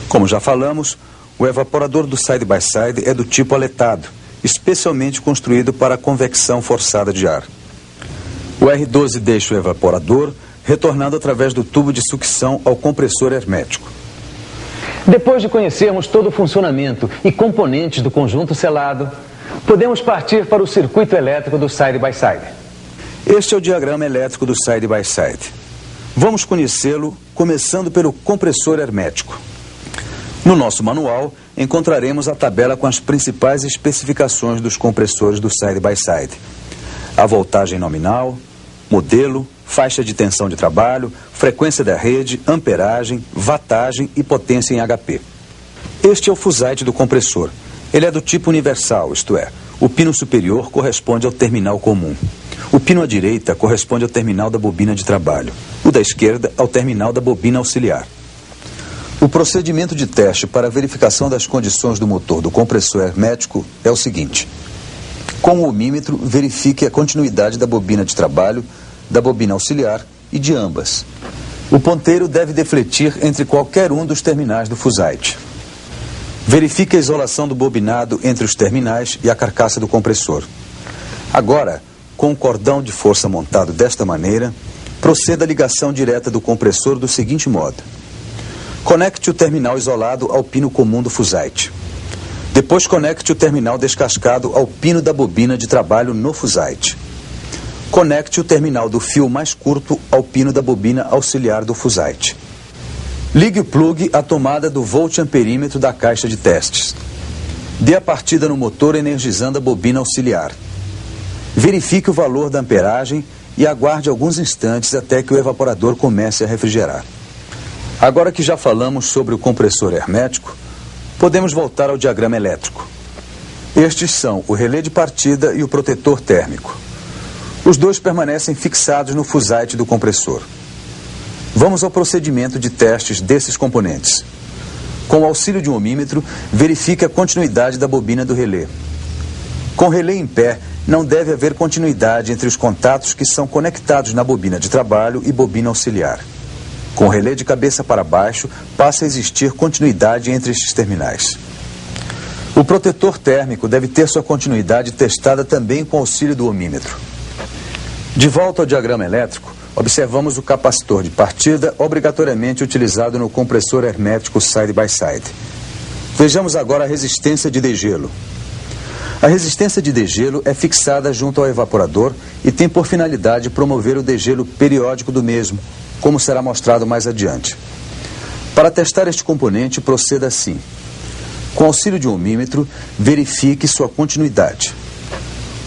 Como já falamos, o evaporador do side-by-side é do tipo aletado, especialmente construído para a convecção forçada de ar. O R12 deixa o evaporador retornando através do tubo de sucção ao compressor hermético. Depois de conhecermos todo o funcionamento e componentes do conjunto selado, podemos partir para o circuito elétrico do side-by-side. Este é o diagrama elétrico do side-by-side. Vamos conhecê-lo começando pelo compressor hermético. No nosso manual, encontraremos a tabela com as principais especificações dos compressores do side-by-side. A voltagem nominal, modelo, faixa de tensão de trabalho, frequência da rede, amperagem, wattagem e potência em HP. Este é o fusite do compressor. Ele é do tipo universal, isto é, o pino superior corresponde ao terminal comum. O pino à direita corresponde ao terminal da bobina de trabalho. O da esquerda ao terminal da bobina auxiliar. O procedimento de teste para a verificação das condições do motor do compressor hermético é o seguinte. Com o ohmímetro, verifique a continuidade da bobina de trabalho, da bobina auxiliar e de ambas. O ponteiro deve defletir entre qualquer um dos terminais do fusite. Verifique a isolação do bobinado entre os terminais e a carcaça do compressor. Agora, com o cordão de força montado desta maneira, proceda à ligação direta do compressor do seguinte modo. Conecte o terminal isolado ao pino comum do fusite. Depois conecte o terminal descascado ao pino da bobina de trabalho no fusite. Conecte o terminal do fio mais curto ao pino da bobina auxiliar do fusite. Ligue o plug à tomada do voltamperímetro da caixa de testes. Dê a partida no motor energizando a bobina auxiliar. Verifique o valor da amperagem e aguarde alguns instantes até que o evaporador comece a refrigerar. Agora que já falamos sobre o compressor hermético, podemos voltar ao diagrama elétrico. Estes são o relé de partida e o protetor térmico. Os dois permanecem fixados no fusite do compressor. Vamos ao procedimento de testes desses componentes. Com o auxílio de um ohmímetro, verifique a continuidade da bobina do relé. Com o relé em pé, não deve haver continuidade entre os contatos que são conectados na bobina de trabalho e bobina auxiliar. Com o relé de cabeça para baixo, passa a existir continuidade entre estes terminais. O protetor térmico deve ter sua continuidade testada também com o auxílio do ohmímetro. De volta ao diagrama elétrico, observamos o capacitor de partida obrigatoriamente utilizado no compressor hermético side-by-side. Vejamos agora a resistência de degelo. A resistência de degelo é fixada junto ao evaporador e tem por finalidade promover o degelo periódico do mesmo, como será mostrado mais adiante. Para testar este componente, proceda assim. Com auxílio de um ohmímetro, verifique sua continuidade.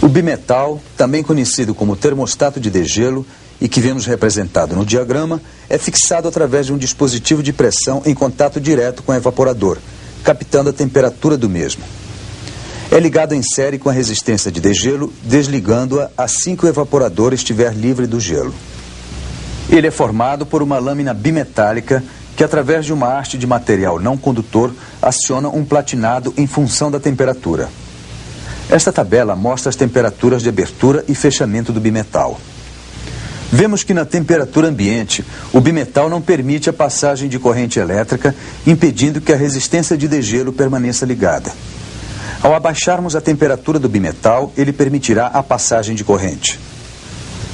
O bimetal, também conhecido como termostato de degelo e que vemos representado no diagrama, é fixado através de um dispositivo de pressão em contato direto com o evaporador, captando a temperatura do mesmo. É ligado em série com a resistência de degelo, desligando-a assim que o evaporador estiver livre do gelo. Ele é formado por uma lâmina bimetálica que, através de uma haste de material não condutor, aciona um platinado em função da temperatura. Esta tabela mostra as temperaturas de abertura e fechamento do bimetal. Vemos que na temperatura ambiente, o bimetal não permite a passagem de corrente elétrica, impedindo que a resistência de degelo permaneça ligada. Ao abaixarmos a temperatura do bimetal, ele permitirá a passagem de corrente.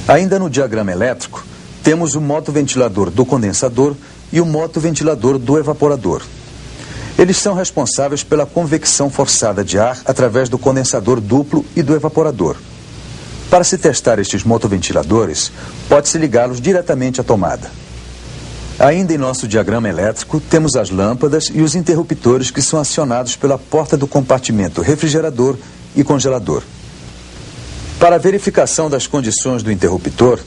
Ainda no diagrama elétrico, temos o motoventilador do condensador e o motoventilador do evaporador. Eles são responsáveis pela convecção forçada de ar através do condensador duplo e do evaporador. Para se testar estes motoventiladores, pode-se ligá-los diretamente à tomada. Ainda em nosso diagrama elétrico, temos as lâmpadas e os interruptores que são acionados pela porta do compartimento refrigerador e congelador. Para a verificação das condições do interruptor,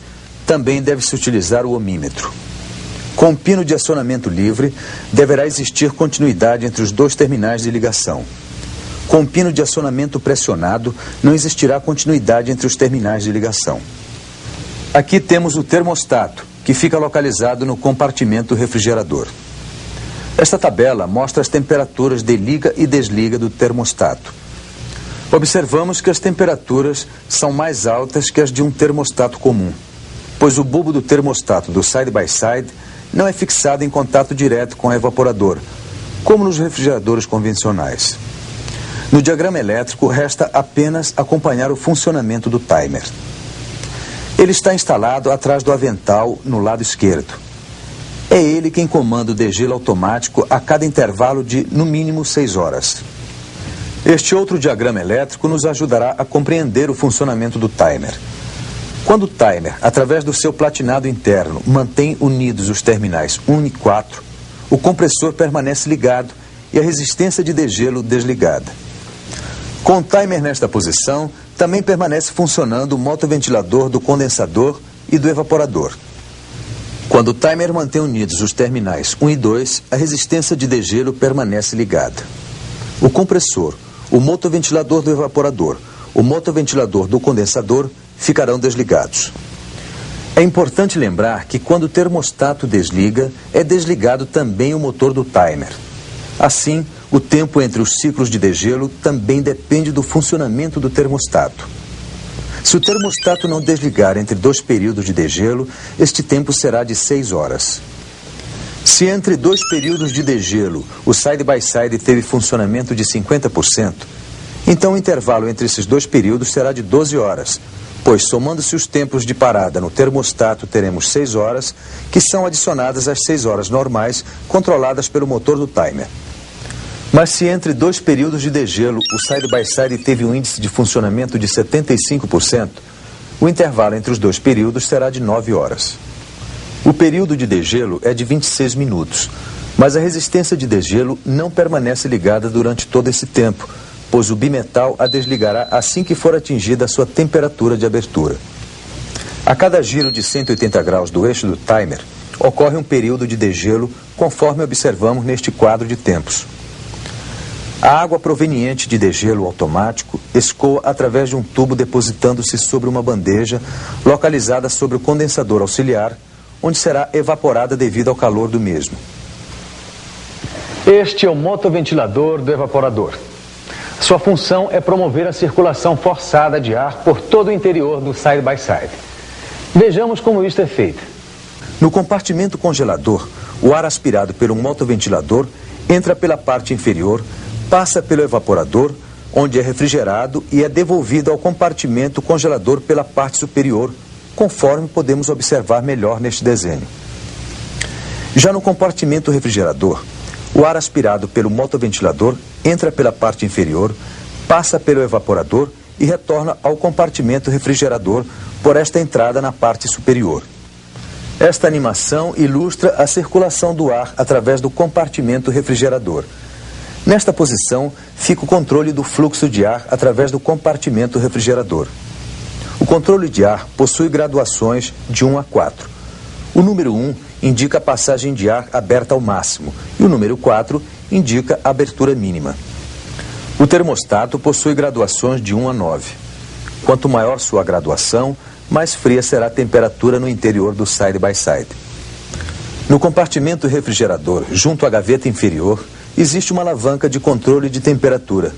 também deve-se utilizar o ohmímetro. Com o pino de acionamento livre, deverá existir continuidade entre os dois terminais de ligação. Com o pino de acionamento pressionado, não existirá continuidade entre os terminais de ligação. Aqui temos o termostato, que fica localizado no compartimento refrigerador. Esta tabela mostra as temperaturas de liga e desliga do termostato. Observamos que as temperaturas são mais altas que as de um termostato comum, pois o bulbo do termostato do side-by-side não é fixado em contato direto com o evaporador, como nos refrigeradores convencionais. No diagrama elétrico, resta apenas acompanhar o funcionamento do timer. Ele está instalado atrás do avental no lado esquerdo. É ele quem comanda o degelo automático a cada intervalo de, no mínimo, 6 horas. Este outro diagrama elétrico nos ajudará a compreender o funcionamento do timer. Quando o timer, através do seu platinado interno, mantém unidos os terminais 1 e 4, o compressor permanece ligado e a resistência de degelo desligada. Com o timer nesta posição, também permanece funcionando o motoventilador do condensador e do evaporador. Quando o timer mantém unidos os terminais 1 e 2, a resistência de degelo permanece ligada. O compressor, o motoventilador do evaporador, o motoventilador do condensador ficarão desligados. É importante lembrar que quando o termostato desliga, é desligado também o motor do timer. Assim, o tempo entre os ciclos de degelo também depende do funcionamento do termostato. Se o termostato não desligar entre 2 períodos de degelo, este tempo será de 6 horas. Se entre 2 períodos de degelo o side-by-side teve funcionamento de 50%, então o intervalo entre esses 2 períodos será de 12 horas, pois somando-se os tempos de parada no termostato teremos 6 horas, que são adicionadas às 6 horas normais controladas pelo motor do timer. Mas se entre 2 períodos de degelo o side-by-side teve um índice de funcionamento de 75%, o intervalo entre os 2 períodos será de 9 horas. O período de degelo é de 26 minutos, mas a resistência de degelo não permanece ligada durante todo esse tempo, pois o bimetal a desligará assim que for atingida a sua temperatura de abertura. A cada giro de 180 graus do eixo do timer, ocorre um período de degelo, conforme observamos neste quadro de tempos. A água proveniente de degelo automático escoa através de um tubo depositando-se sobre uma bandeja localizada sobre o condensador auxiliar, onde será evaporada devido ao calor do mesmo. Este é o motoventilador do evaporador. Sua função é promover a circulação forçada de ar por todo o interior do side-by-side. Vejamos como isto é feito. No compartimento congelador, o ar aspirado pelo motoventilador entra pela parte inferior, passa pelo evaporador, onde é refrigerado e é devolvido ao compartimento congelador pela parte superior, conforme podemos observar melhor neste desenho. Já no compartimento refrigerador, o ar aspirado pelo motoventilador entra pela parte inferior, passa pelo evaporador e retorna ao compartimento refrigerador por esta entrada na parte superior. Esta animação ilustra a circulação do ar através do compartimento refrigerador. Nesta posição, fica o controle do fluxo de ar através do compartimento refrigerador. O controle de ar possui graduações de 1 a 4. O número 1 indica a passagem de ar aberta ao máximo e o número 4 indica a abertura mínima. O termostato possui graduações de 1 a 9. Quanto maior sua graduação, mais fria será a temperatura no interior do side-by-side. No compartimento refrigerador, junto à gaveta inferior, existe uma alavanca de controle de temperatura.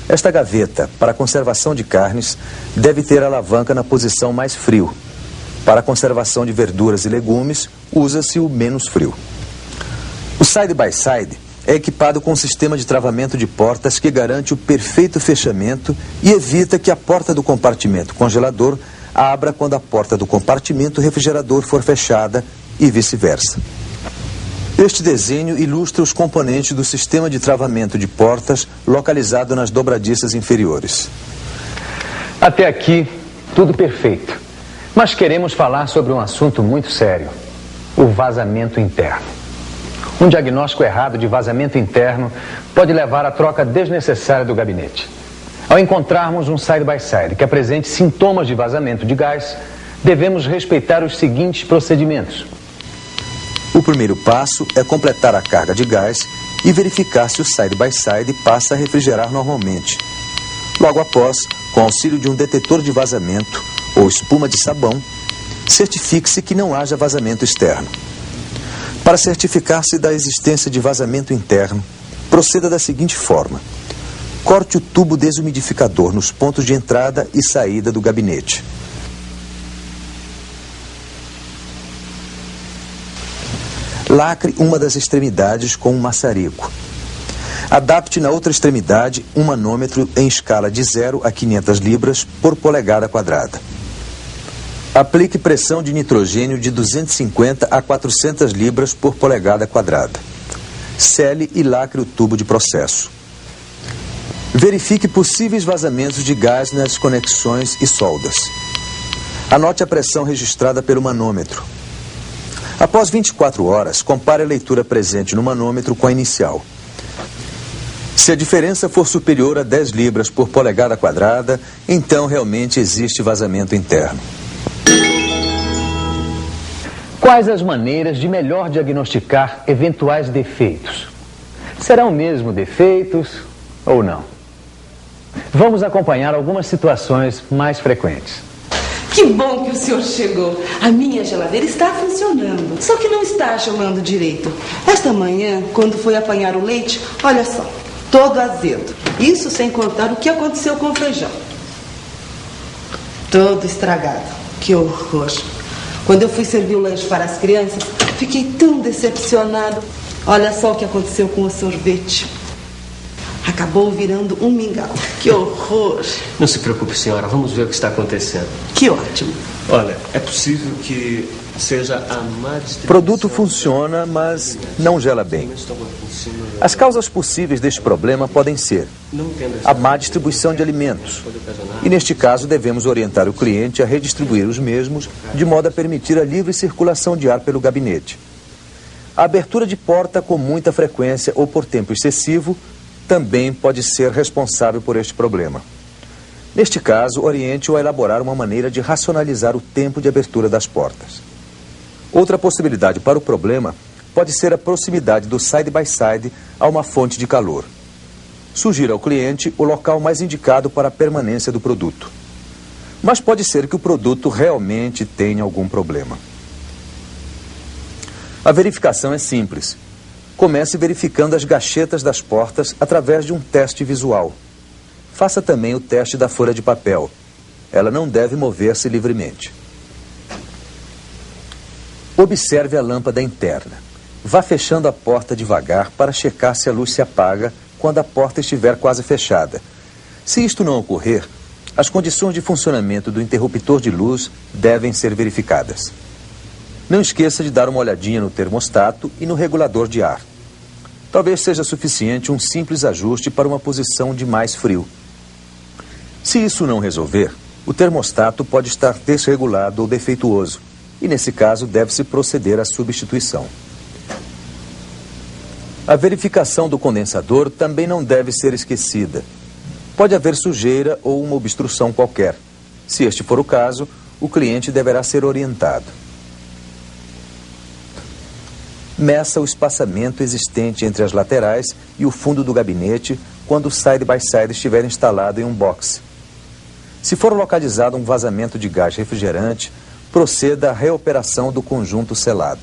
Esta gaveta, para a conservação de carnes, deve ter a alavanca na posição mais frio. Para a conservação de verduras e legumes, usa-se o menos frio. O side-by-side é equipado com um sistema de travamento de portas que garante o perfeito fechamento e evita que a porta do compartimento congelador abra quando a porta do compartimento refrigerador for fechada e vice-versa. Este desenho ilustra os componentes do sistema de travamento de portas localizado nas dobradiças inferiores. Até aqui, tudo perfeito. Mas queremos falar sobre um assunto muito sério: o vazamento interno. Um diagnóstico errado de vazamento interno pode levar à troca desnecessária do gabinete. Ao encontrarmos um side-by-side que apresente sintomas de vazamento de gás, devemos respeitar os seguintes procedimentos. O primeiro passo é completar a carga de gás e verificar se o side-by-side passa a refrigerar normalmente. Logo após, com auxílio de um detetor de vazamento ou espuma de sabão, certifique-se que não haja vazamento externo. Para certificar-se da existência de vazamento interno, proceda da seguinte forma: corte o tubo desumidificador nos pontos de entrada e saída do gabinete. Lacre uma das extremidades com um maçarico. Adapte na outra extremidade um manômetro em escala de 0 a 500 libras por polegada quadrada. Aplique pressão de nitrogênio de 250 a 400 libras por polegada quadrada. Sele e lacre o tubo de processo. Verifique possíveis vazamentos de gás nas conexões e soldas. Anote a pressão registrada pelo manômetro. Após 24 horas, compare a leitura presente no manômetro com a inicial. Se a diferença for superior a 10 libras por polegada quadrada, então realmente existe vazamento interno. Quais as maneiras de melhor diagnosticar eventuais defeitos? Serão mesmo defeitos ou não? Vamos acompanhar algumas situações mais frequentes. Que bom que o senhor chegou. A minha geladeira está funcionando, só que não está gelando direito. Esta manhã, quando fui apanhar o leite, olha só, todo azedo. Isso sem contar o que aconteceu com o feijão. Todo estragado. Que horror. Quando eu fui servir o lanche para as crianças, fiquei tão decepcionado. Olha só o que aconteceu com o sorvete. Acabou virando um mingau. Que horror. Não se preocupe, senhora. Vamos ver o que está acontecendo. Que ótimo. Olha, é possível que seja a má distribuição... O produto funciona, mas não gela bem. As causas possíveis deste problema podem ser a má distribuição de alimentos. E neste caso devemos orientar o cliente a redistribuir os mesmos de modo a permitir a livre circulação de ar pelo gabinete. A abertura de porta com muita frequência ou por tempo excessivo também pode ser responsável por este problema. Neste caso, oriente-o a elaborar uma maneira de racionalizar o tempo de abertura das portas. Outra possibilidade para o problema pode ser a proximidade do side-by-side a uma fonte de calor. Sugira ao cliente o local mais indicado para a permanência do produto. Mas pode ser que o produto realmente tenha algum problema. A verificação é simples. Comece verificando as gachetas das portas através de um teste visual. Faça também o teste da folha de papel. Ela não deve mover-se livremente. Observe a lâmpada interna. Vá fechando a porta devagar para checar se a luz se apaga quando a porta estiver quase fechada. Se isto não ocorrer, as condições de funcionamento do interruptor de luz devem ser verificadas. Não esqueça de dar uma olhadinha no termostato e no regulador de ar. Talvez seja suficiente um simples ajuste para uma posição de mais frio. Se isso não resolver, o termostato pode estar desregulado ou defeituoso, e nesse caso deve-se proceder à substituição. A verificação do condensador também não deve ser esquecida. Pode haver sujeira ou uma obstrução qualquer. Se este for o caso, o cliente deverá ser orientado. Meça o espaçamento existente entre as laterais e o fundo do gabinete quando o side-by-side estiver instalado em um box. Se for localizado um vazamento de gás refrigerante, proceda à reoperação do conjunto selado.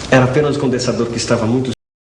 Era apenas o condensador que estava muito